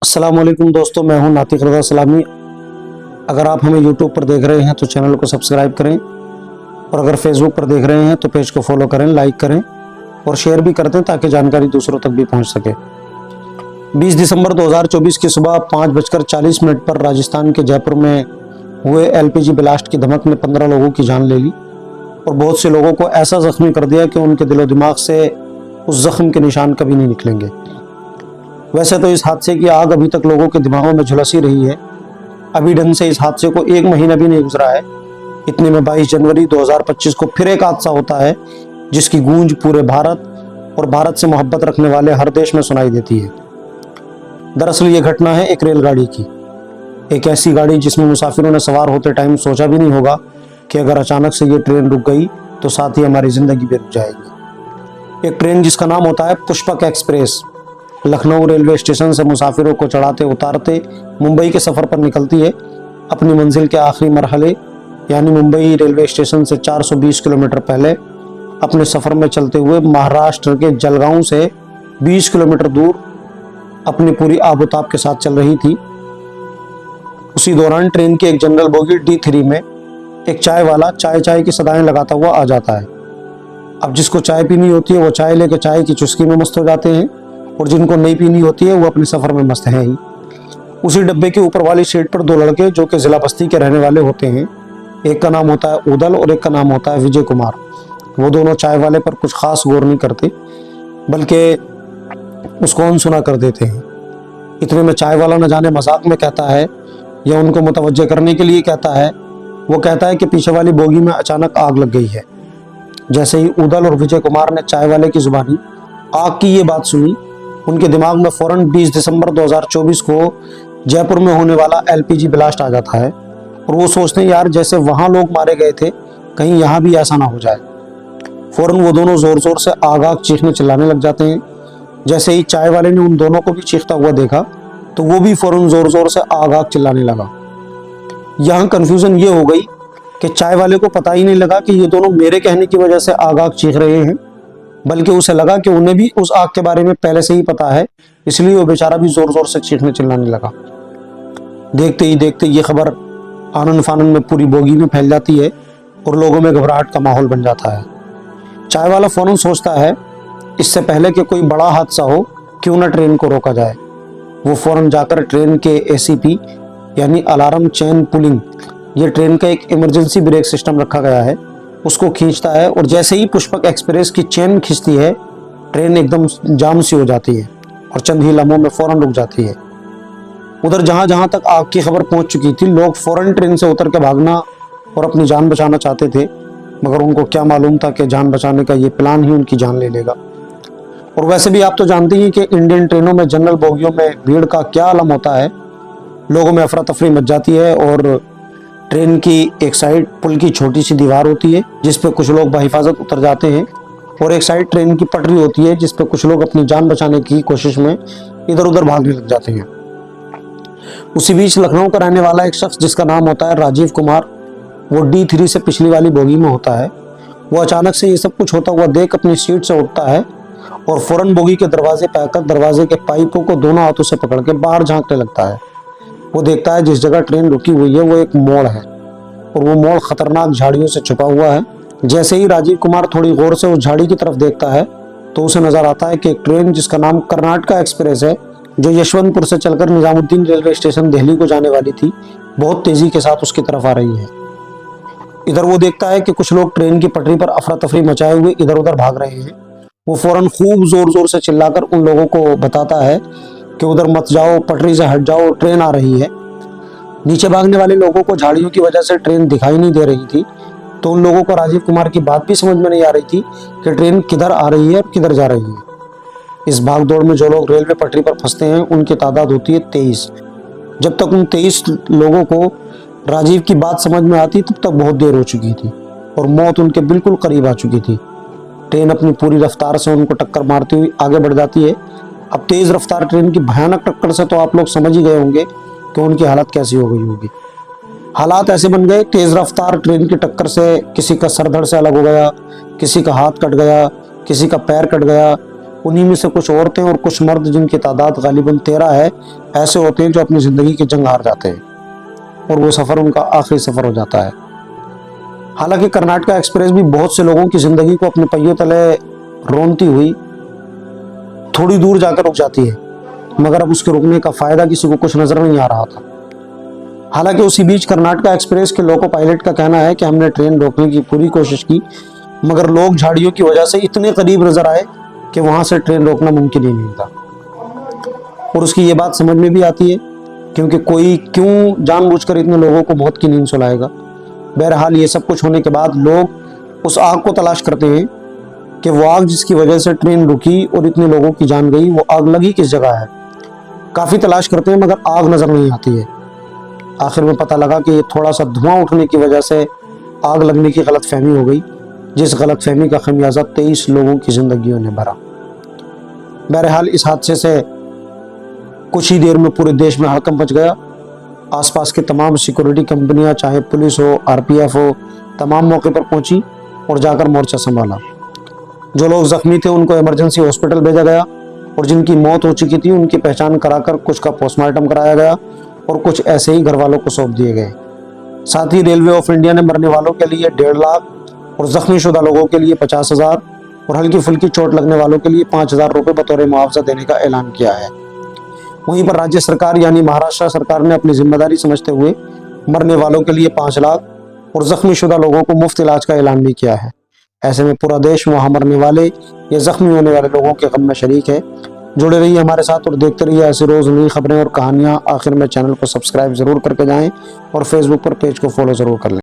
अस्सलाम वालेकुम दोस्तों, मैं हूं नातिक रज़ा सलामी। अगर आप हमें यूट्यूब पर देख रहे हैं तो चैनल को सब्सक्राइब करें, और अगर फेसबुक पर देख रहे हैं तो पेज को फॉलो करें, लाइक करें और शेयर भी कर दें ताकि जानकारी दूसरों तक भी पहुंच सके। 20 दिसंबर 2024 की सुबह 5:40 पर राजस्थान के जयपुर में हुए एलपीजी ब्लास्ट की धमक ने 15 लोगों की जान ले ली और बहुत से लोगों को ऐसा जख्मी कर दिया कि उनके दिलो दिमाग से उस जख्म के निशान कभी नहीं निकलेंगे। वैसे तो इस हादसे की आग अभी तक लोगों के दिमागों में झुलसी रही है। अभी ढंग से इस हादसे को 1 महीना भी नहीं गुजरा है। इतने में 22 जनवरी 2025 को फिर एक हादसा होता है जिसकी गूंज पूरे भारत और भारत से मोहब्बत रखने वाले हर देश में सुनाई देती है। दरअसल ये घटना है एक रेलगाड़ी की, एक ऐसी गाड़ी जिसमें मुसाफिरों ने सवार होते टाइम सोचा भी नहीं होगा कि अगर अचानक से ये ट्रेन रुक गई तो साथ ही हमारी जिंदगी भी रुक जाएगी। एक ट्रेन जिसका नाम होता है Pushpak express, Lucknow railway station से मुसाफिरों को चढ़ाते उतारते मुंबई के सफ़र पर निकलती है। अपनी मंजिल के आखिरी मरहले यानी मुंबई रेलवे स्टेशन से 420 किलोमीटर पहले अपने सफ़र में चलते हुए महाराष्ट्र के जलगांव से 20 किलोमीटर दूर अपनी पूरी आबोताब के साथ चल रही थी। उसी दौरान ट्रेन की एक जनरल बोगी D3 में एक चाय वाला चाय की सदाएं लगाता हुआ आ जाता है। अब जिसको चाय पीनी होती है वो चाय लेके चाय की चुस्की में मस्त हो जाते हैं, और जिनको नहीं पीनी होती है वो अपने सफ़र में मस्त हैं ही। उसी डब्बे के ऊपर वाली सीट पर 2 लड़के जो कि ज़िला बस्ती के रहने वाले होते हैं, एक का नाम होता है उदल और एक का नाम होता है विजय कुमार। वो दोनों चाय वाले पर कुछ खास गौर नहीं करते बल्कि उसको अनसुना कर देते हैं। इतने में चाय वाला न जाने मजाक में कहता है या उनको मुतवज्जे करने के लिए कहता है, वो कहता है कि पीछे वाली बोगी में अचानक आग लग गई है। जैसे ही उदल और विजय कुमार ने चाय वाले की जुबानी आग की ये बात सुनी, उनके दिमाग में फौरन 20 दिसंबर 2024 को जयपुर में होने वाला एलपीजी ब्लास्ट आ जाता है और वो सोचते हैं यार जैसे वहाँ लोग मारे गए थे कहीं यहाँ भी ऐसा ना हो जाए। फौरन वो दोनों ज़ोर ज़ोर से आग चीखने चिल्लाने लग जाते हैं। जैसे ही चाय वाले ने उन दोनों को भी चीखता हुआ देखा तो वो भी फौरन ज़ोर ज़ोर से आग चिल्लाने लगा। यहाँ कन्फ्यूज़न ये हो गई कि चाय वाले को पता ही नहीं लगा कि ये दोनों मेरे कहने की वजह से आग चीख रहे हैं, बल्कि उसे लगा कि उन्हें भी उस आग के बारे में पहले से ही पता है, इसलिए वो बेचारा भी जोर जोर से चीखने चिल्लाने लगा। देखते ही देखते ये खबर आनन फानन में पूरी बोगी में फैल जाती है और लोगों में घबराहट का माहौल बन जाता है। चाय वाला फौरन सोचता है इससे पहले कि कोई बड़ा हादसा हो क्यों ना ट्रेन को रोका जाए। वो फौरन जाकर ट्रेन के ACP यानी अलार्म चेन पुलिंग, ये ट्रेन का एक इमरजेंसी ब्रेक सिस्टम रखा गया है, उसको खींचता है और जैसे ही पुष्पक एक्सप्रेस की चेन खींचती है ट्रेन एकदम जाम सी हो जाती है और चंद ही लम्हों में फौरन रुक जाती है। उधर जहां जहां तक आग की खबर पहुंच चुकी थी, लोग फौरन ट्रेन से उतर के भागना और अपनी जान बचाना चाहते थे, मगर उनको क्या मालूम था कि जान बचाने का ये प्लान ही उनकी जान ले लेगा। और वैसे भी आप तो जानते हैं कि इंडियन ट्रेनों में जनरल बोगियों में भीड़ का क्या आलम होता है। लोगों में अफरा तफरी मच जाती है और ट्रेन की एक साइड पुल की छोटी सी दीवार होती है जिस पे कुछ लोग बहिफाजत उतर जाते हैं, और एक साइड ट्रेन की पटरी होती है जिस पे कुछ लोग अपनी जान बचाने की कोशिश में इधर उधर भागने लग जाते हैं। उसी बीच लखनऊ का रहने वाला एक शख्स जिसका नाम होता है राजीव कुमार, वो D3 से पिछली वाली बोगी में होता है। वो अचानक से ये सब कुछ होता हुआ देख अपनी सीट से उठता है और फौरन बोगी के दरवाजे पे आकर दरवाजे के पाइपों को दोनों हाथों से पकड़ के बाहर झांकने लगता है। वो देखता है जिस जगह ट्रेन रुकी हुई है वो एक मोड़ है और वो मोड़ खतरनाक झाड़ियों से छुपा हुआ है। जैसे ही राजीव कुमार थोड़ी गौर से उस झाड़ी की तरफ देखता है तो उसे नजर आता है कि एक ट्रेन जिसका नाम कर्नाटका एक्सप्रेस है, जो यशवंतपुर से चलकर निजामुद्दीन रेलवे स्टेशन दिल्ली को जाने वाली थी, बहुत तेजी के साथ उसकी तरफ आ रही है। इधर वो देखता है कि कुछ लोग ट्रेन की पटरी पर अफरा तफरी मचाए हुए इधर उधर भाग रहे हैं। वो फौरन खूब जोर जोर से चिल्लाकर उन लोगों को बताता है कि उधर मत जाओ, पटरी से हट जाओ, ट्रेन आ रही है। नीचे भागने वाले लोगों को झाड़ियों की वजह से ट्रेन दिखाई नहीं दे रही थी, तो उन लोगों को राजीव कुमार की बात भी समझ में नहीं आ रही थी कि ट्रेन किधर आ रही है और किधर जा रही है। इस भागदौड़ में जो लोग रेलवे पटरी पर फंसते हैं उनकी तादाद होती है 23। जब तक उन 23 लोगों को राजीव की बात समझ में आती तब तक बहुत देर हो चुकी थी और मौत उनके बिल्कुल करीब आ चुकी थी। ट्रेन अपनी पूरी रफ्तार से उनको टक्कर मारती हुई आगे बढ़ जाती है। अब तेज रफ्तार ट्रेन की भयानक टक्कर से तो आप लोग समझ ही गए होंगे कि उनकी हालत कैसी हो गई होगी। हालात ऐसे बन गए, तेज रफ्तार ट्रेन की टक्कर से किसी का सर धड़ से अलग हो गया, किसी का हाथ कट गया, किसी का पैर कट गया, उन्हीं में से कुछ औरतें और कुछ मर्द, जिनकी तादाद गालिबन 13 है, ऐसे होते हैं जो अपनी ज़िंदगी की जंग हार जाते हैं और वो सफ़र उनका आखिरी सफ़र हो जाता है। हालांकि कर्नाटका एक्सप्रेस भी बहुत से लोगों की ज़िंदगी को अपने पहियों तले रोनती हुई थोड़ी दूर जाकर रुक जाती है, मगर अब उसके रुकने का फ़ायदा किसी को कुछ नज़र नहीं आ रहा था। हालांकि उसी बीच कर्नाटका एक्सप्रेस के लोको पायलट का कहना है कि हमने ट्रेन रोकने की पूरी कोशिश की, मगर लोग झाड़ियों की वजह से इतने करीब नजर आए कि वहां से ट्रेन रोकना मुमकिन ही नहीं था। और उसकी ये बात समझ में भी आती है, क्योंकि कोई क्यों जानबूझकर इतने लोगों को मौत की नींद सुलाएगा। बहरहाल ये सब कुछ होने के बाद लोग उस आग को तलाश करते हैं कि वो आग जिसकी वजह से ट्रेन रुकी और इतने लोगों की जान गई, वो आग लगी किस जगह है। काफ़ी तलाश करते हैं मगर आग नज़र नहीं आती है। आखिर में पता लगा कि थोड़ा सा धुआं उठने की वजह से आग लगने की गलतफहमी हो गई, जिस गलतफहमी का खमियाजा 23 लोगों की जिंदगियों ने भरा। बहरहाल इस हादसे से कुछ ही देर में पूरे देश में हड़कंप मच गया। आसपास के तमाम सिक्योरिटी कंपनियां, चाहे पुलिस हो, आरपीएफ हो, तमाम मौके पर पहुंची और जाकर मोर्चा संभाला। जो लोग जख्मी थे उनको इमरजेंसी हॉस्पिटल भेजा गया और जिनकी मौत हो चुकी थी उनकी पहचान कराकर कुछ का पोस्टमार्टम कराया गया और कुछ ऐसे ही घर वालों को सौंप दिए गए। साथ ही रेलवे ऑफ इंडिया ने मरने वालों के लिए 1.5 लाख और जख्मी शुदा लोगों के लिए 50,000 और हल्की फुल्की चोट लगने वालों के लिए 5,000 रुपये बतौर मुआवजा देने का ऐलान किया है। वहीं पर राज्य सरकार यानी महाराष्ट्र सरकार ने अपनी जिम्मेदारी समझते हुए मरने वालों के लिए 5 लाख और जख्मी शुदा लोगों को मुफ्त इलाज का ऐलान भी किया है। ऐसे में पूरा देश वहाँ मरने वाले या जख्मी होने वाले लोगों के गम में शरीक है। जुड़े रहिए हमारे साथ और देखते रहिए ऐसी रोज़ नई खबरें और कहानियाँ। आखिर में चैनल को सब्सक्राइब ज़रूर करके जाएं और फेसबुक पर पेज को फॉलो ज़रूर कर लें।